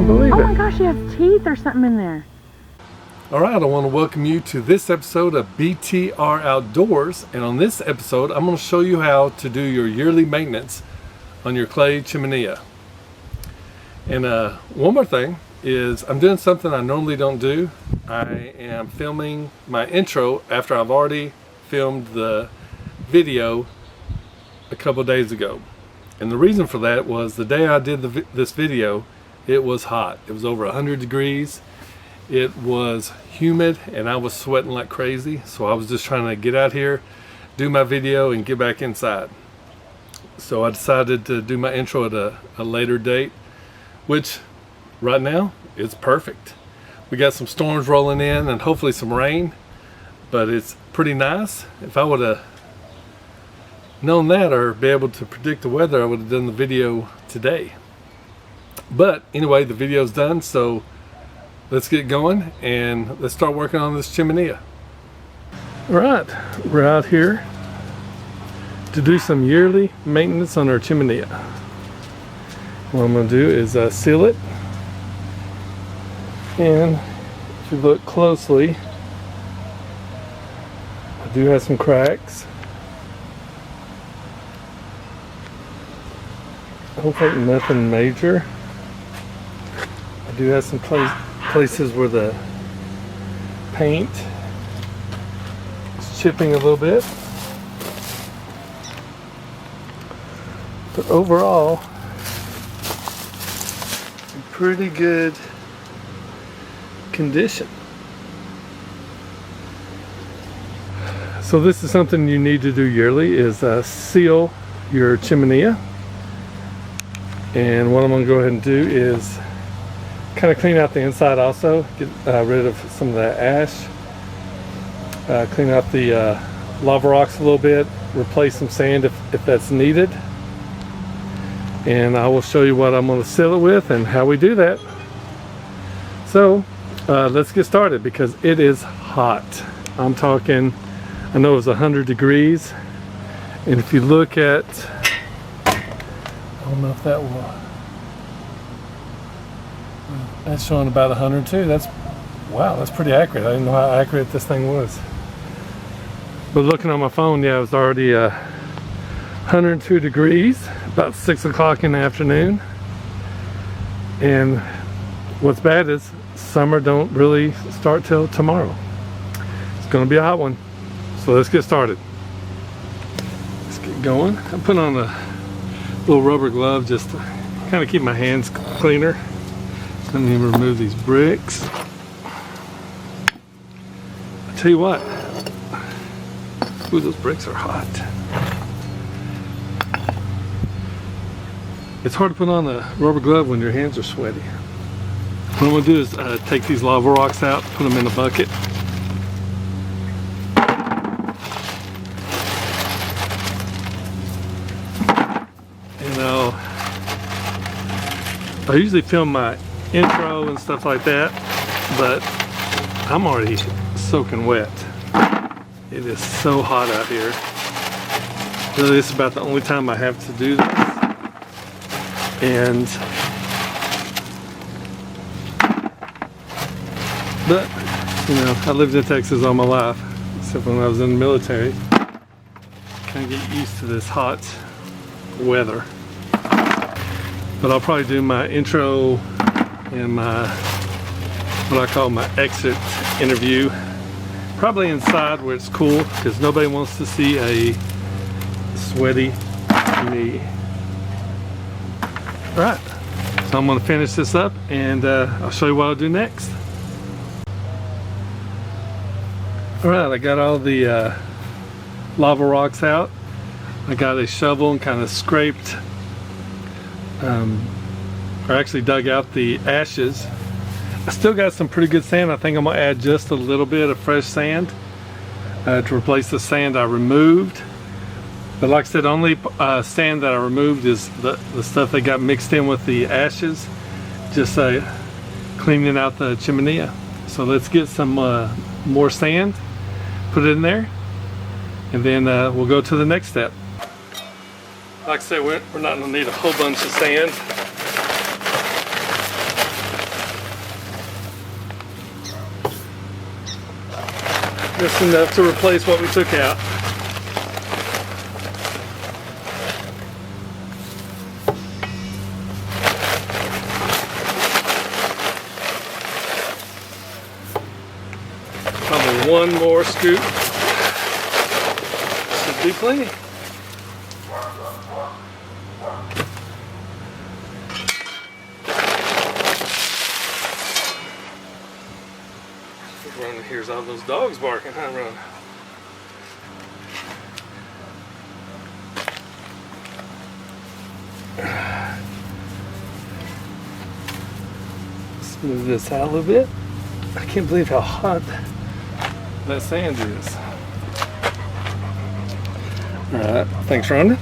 can't believe it. Oh my gosh, he has teeth or something in there. Alright, I want to welcome you to this episode of BTR Outdoors, and on this episode I'm going to show you how to do your yearly maintenance on your clay chiminea. And one more thing is I'm doing something I normally don't do. I am filming my intro after I've already filmed the video a couple days ago. And the reason for that was the day I did this video, it was hot. It was over 100 degrees. It was humid and I was sweating like crazy. So I was just trying to get out here, do my video and get back inside. So I decided to do my intro at a later date, which right now it's perfect. We got some storms rolling in and hopefully some rain, but it's pretty nice. If I would have known that or be able to predict the weather, I would have done the video today. But anyway, the video's done, so let's get going and let's start working on this chiminea. All right, we're out here to do some yearly maintenance on our chiminea. What I'm going to do is seal it, and if you look closely, I do have some cracks. Hopefully nothing major. I do have some places where the paint is chipping a little bit, but overall in pretty good condition. So this is something you need to do yearly, is seal your chiminea. And what I'm going to go ahead and do is kind of clean out the inside also, get rid of some of the ash, clean out the lava rocks a little bit, replace some sand if that's needed. And I will show you what I'm going to seal it with and how we do that. So let's get started because it is hot. I'm talking, I know it's 100 degrees, and if you look at, I don't know if that will, that's showing about 102. Wow, that's pretty accurate. I didn't know how accurate this thing was. But looking on my phone, yeah, it was already 102 degrees, about 6 o'clock in the afternoon. And what's bad is summer don't really start till tomorrow. It's gonna be a hot one. So let's get started. Let's get going. I'm putting on a little rubber glove just to kind of keep my hands cleaner. Let me remove these bricks. I tell you what, ooh, those bricks are hot. It's hard to put on a rubber glove when your hands are sweaty. What I'm going to do is take these lava rocks out, put them in a bucket. I usually film my intro and stuff like that, but I'm already soaking wet. It is so hot out here. Really, this is about the only time I have to do this. But you know, I lived in Texas all my life, except when I was in the military. Kind of get used to this hot weather. But I'll probably do my intro and my, what I call my exit interview, probably inside where it's cool, because nobody wants to see a sweaty me. Alright, so I'm going to finish this up and I'll show you what I'll do next. Alright, I got all the lava rocks out. I got a shovel and kind of scraped or actually dug out the ashes. I still got some pretty good sand. I think I'm going to add just a little bit of fresh sand to replace the sand I removed. But like I said, only sand that I removed is the stuff that got mixed in with the ashes, just cleaning out the chiminea. So let's get some more sand, put it in there, and then we'll go to the next step. Like I said, we're not going to need a whole bunch of sand. Just enough to replace what we took out. Probably one more scoop. Should be plenty. Ron hears all those dogs barking, huh, Ron? Smooth this out a little bit. I can't believe how hot that sand is. Alright, thanks, Rhonda.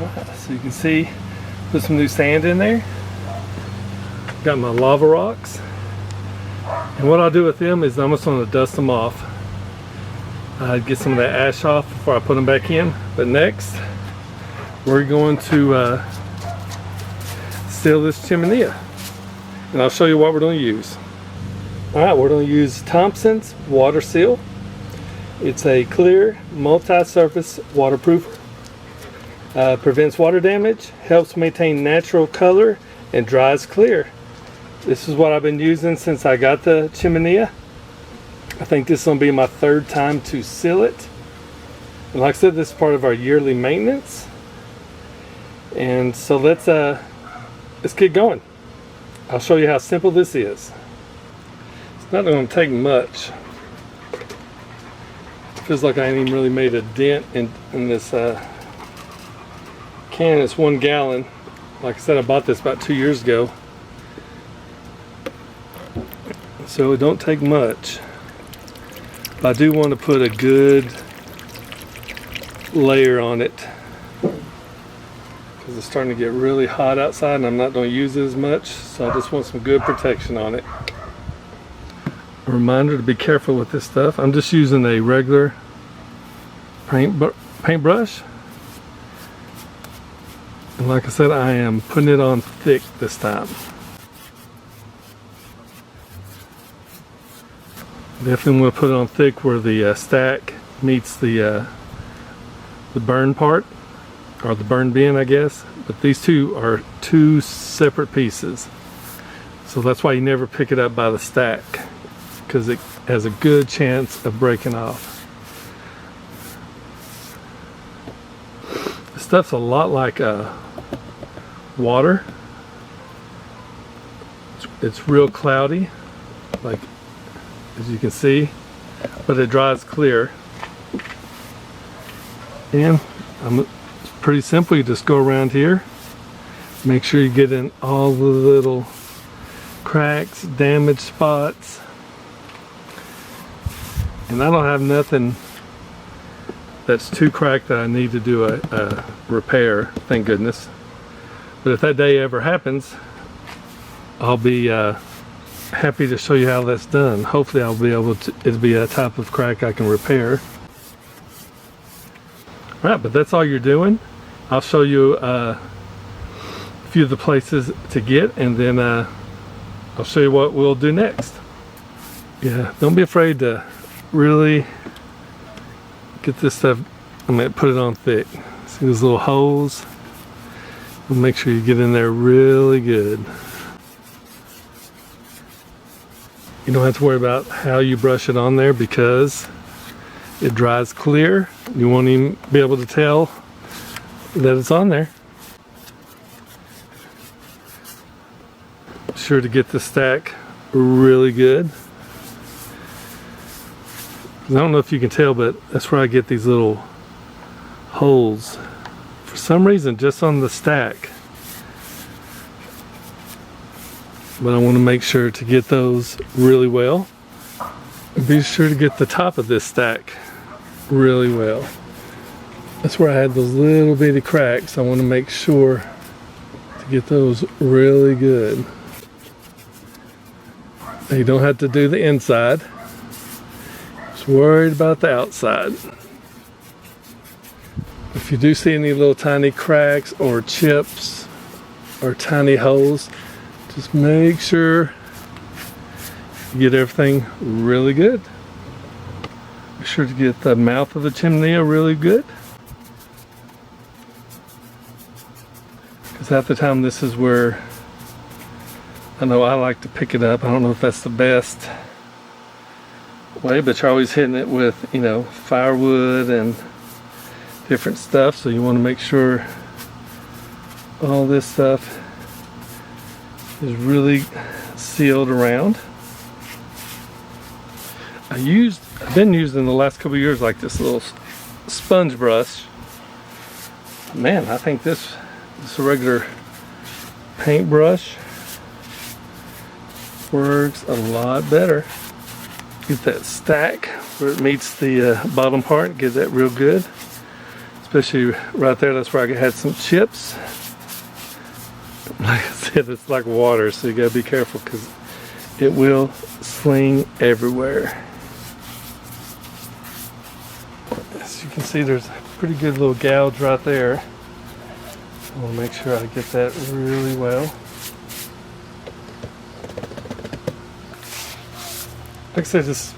Alright, so you can see, put some new sand in there. Got my lava rocks. And what I'll do with them is I'm just going to dust them off. Get some of that ash off before I put them back in. But next, we're going to seal this chiminea. And I'll show you what we're going to use. Alright, we're going to use Thompson's Water Seal. It's a clear, multi-surface waterproofer. Prevents water damage, helps maintain natural color, and dries clear. This is what I've been using since I got the chiminea. I think this is going to be my third time to seal it. And like I said, this is part of our yearly maintenance. And so let's get going. I'll show you how simple this is. It's not going to take much. Feels like I ain't even really made a dent in this can. It's 1 gallon. Like I said, I bought this about 2 years ago. So it don't take much. But I do want to put a good layer on it because it's starting to get really hot outside and I'm not going to use it as much, so I just want some good protection on it. A reminder to be careful with this stuff. I'm just using a regular paintbrush, and like I said, I am putting it on thick this time. Definitely want to put it on thick where the stack meets the burn part, or the burn bin, I guess. But these two are two separate pieces, so that's why you never pick it up by the stack, because it has a good chance of breaking off. This stuff's a lot like water. It's real cloudy, like as you can see, but it dries clear. And it's pretty simple. You just go around here, make sure you get in all the little cracks, damaged spots. And I don't have nothing that's too cracked that I need to do a repair, thank goodness. But if that day ever happens, I'll be happy to show you how that's done. Hopefully I'll be able to, it'll be a type of crack I can repair. Right, but that's all you're doing. I'll show you a few of the places to get, and then I'll show you what we'll do next. Yeah, don't be afraid to really get this stuff. I'm going to put it on thick. See those little holes? Make sure you get in there really good. You don't have to worry about how you brush it on there because it dries clear. You won't even be able to tell that it's on there. Be sure to get the stack really good. I don't know if you can tell, but that's where I get these little holes. For some reason, just on the stack. But I want to make sure to get those really well. Be sure to get the top of this stack really well. That's where I had those little bitty cracks. I want to make sure to get those really good. Now you don't have to do the inside. Just worried about the outside. If you do see any little tiny cracks or chips or tiny holes, just make sure to get everything really good. Be sure to get the mouth of the chiminea really good, because half the time this is where I know I like to pick it up. I don't know if that's the best way, but you're always hitting it with, you know, firewood and different stuff, so you want to make sure all this stuff is really sealed around. I've been using the last couple of years like this little sponge brush. Man, I think this a regular paintbrush works a lot better. Get that stack where it meets the bottom part, get that real good. Especially right there, that's where I had some chips. Like I said, it's like water, so you gotta be careful because it will sling everywhere. As you can see, there's a pretty good little gouge right there. I want to make sure I get that really well. Like I said, just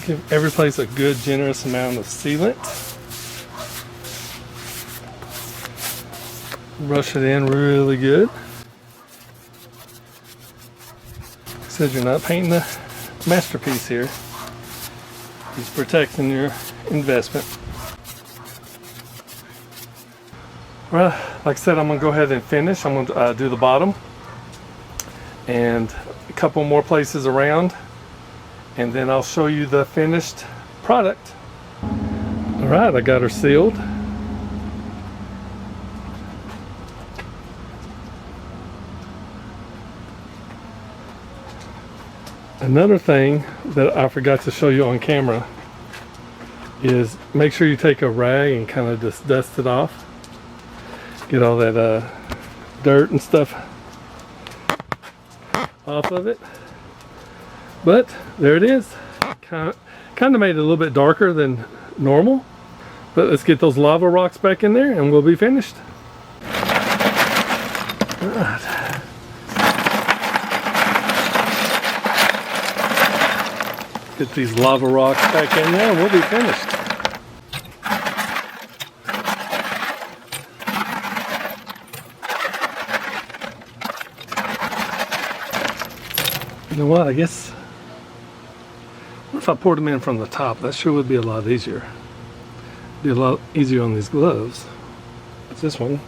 give every place a good generous amount of sealant. Brush it in really good. Like I said, you're not painting a masterpiece here. Just protecting your investment. Well, like I said, I'm going to go ahead and finish. I'm going to do the bottom and a couple more places around, and then I'll show you the finished product. All right, I got her sealed. Another thing that I forgot to show you on camera is make sure you take a rag and kind of just dust it off. Get all that dirt and stuff off of it. But there it is. Kind of made it a little bit darker than normal. But let's get those lava rocks back in there and we'll be finished. All right. Get these lava rocks back in there and we'll be finished. You know what, I guess, what if I poured them in from the top? That sure would be a lot easier. Be a lot easier on these gloves. What's this one?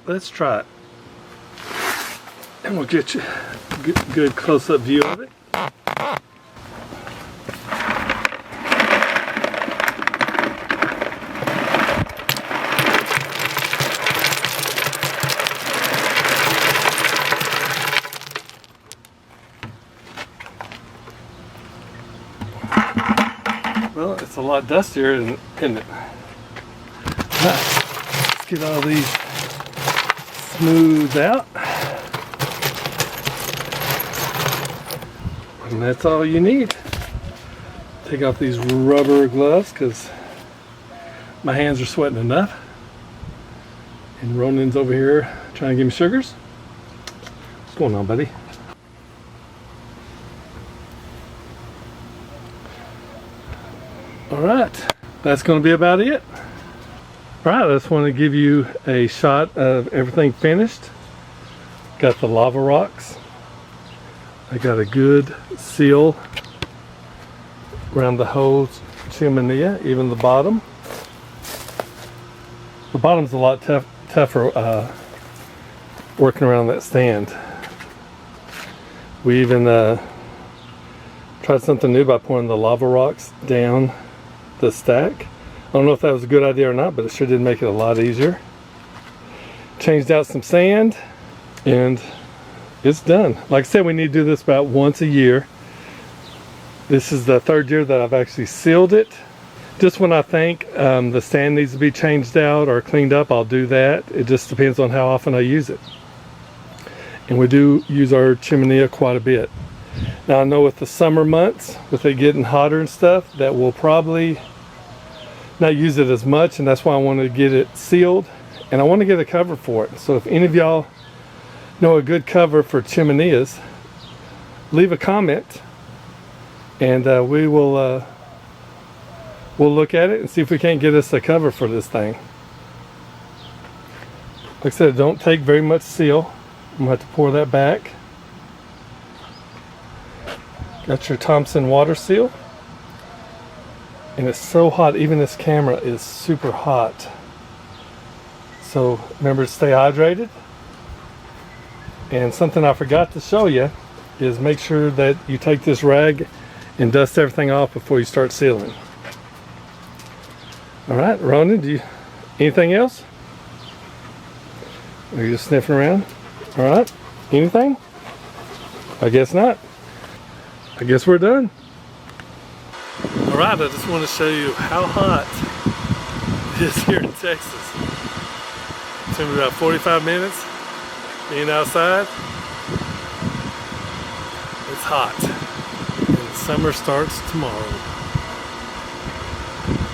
Let's try it. And we'll get you a good close-up view of it. Well, it's a lot dustier, isn't it? Let's get all these smoothed out. And that's all you need. Take off these rubber gloves because my hands are sweating enough. And Ronan's over here trying to give me sugars. What's going on, buddy? Alright, that's going to be about it. Alright, I just want to give you a shot of everything finished. Got the lava rocks. I got a good seal around the whole chiminea, even the bottom. The bottom's a lot tougher working around that stand. We even tried something new by pouring the lava rocks down the stack. I don't know if that was a good idea or not, but it sure did make it a lot easier. Changed out some sand and it's done. Like I said, we need to do this about once a year. This is the third year that I've actually sealed it. Just when I think the sand needs to be changed out or cleaned up, I'll do that. It just depends on how often I use it. And we do use our chiminea quite a bit. Now I know with the summer months, with it getting hotter and stuff, that we'll probably not use it as much, and that's why I want to get it sealed and I want to get a cover for it. So if any of y'all know a good cover for chimeneas, leave a comment, and we'll look at it and see if we can't get us a cover for this thing. Like I said, it don't take very much seal. I'm gonna have to pour that back. Got your Thompson water seal. And it's so hot, even this camera is super hot. So remember to stay hydrated. And something I forgot to show you is make sure that you take this rag and dust everything off before you start sealing. All right, Ronan, anything else? Are you just sniffing around? All right, anything? I guess not. I guess we're done. All right, I just want to show you how hot it is here in Texas. It's gonna be about 45 minutes being outside. It's hot, and summer starts tomorrow.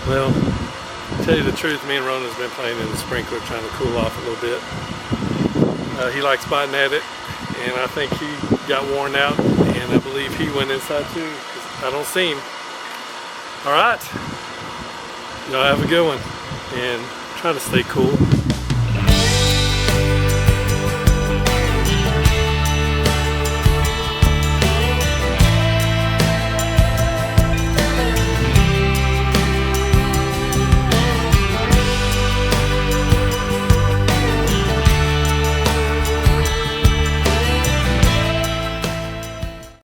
Well, to tell you the truth, me and Ronan's been playing in the sprinkler trying to cool off a little bit. He likes biting at it, and I think he got worn out, and I believe he went inside too, because I don't see him. All right, y'all have a good one, and try to stay cool.